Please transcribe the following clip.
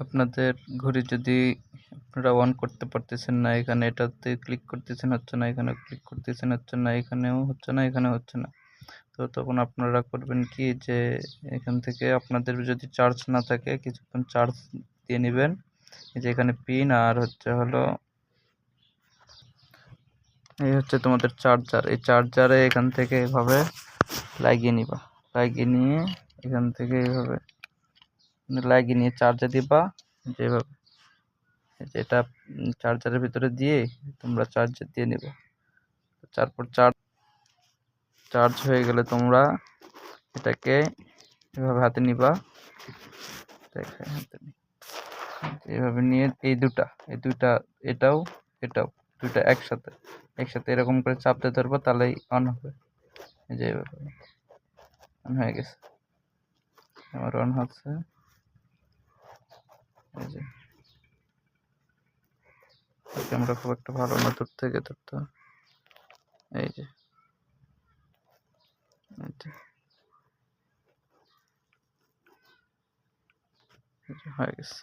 আপনাদের ঘড়ি যদি আপনারা অন করতে পারতেছেন না, এখানে এটাতে ক্লিক করতেছেন হচ্ছে না, এখানেও ক্লিক করতেছেন হচ্ছে না, এখানেও হচ্ছে না, এখানেও হচ্ছে না। তো তখন আপনারা করবেন কি, যে এখান থেকে আপনাদের যদি চার্জ না থাকে কিছুক্ষণ চার্জ দিয়ে নেবেন। এই যে এখানে পিন আর হলো এই হচ্ছে তোমাদের চার্জার। এই চার্জারে এখান থেকে এভাবে লাগিয়ে নিবা, লাগিয়ে নিয়ে এখান থেকে এইভাবে লাগিয়ে নিয়ে চার্জে দিবা। যেভাবে যেটা চার্জারের ভিতরে দিয়ে তোমরা চার্জে দিয়ে নিবা। তারপর চার্জ হয়ে গেলে তোমরা এটাকে এভাবে হাতে নিবা, এভাবে নিয়ে এই দুটা এটাও দুইটা একসাথে এরকম করে চাপতে ধরবো, তাহলেই অন হবে। এই যে এভাবে অন হয়ে গেছে, আমার অন হচ্ছে। এই যে ক্যামেরা খুব একটা ভালো না, দূর থেকে ধরতে। এই যে হয়ে গেছে।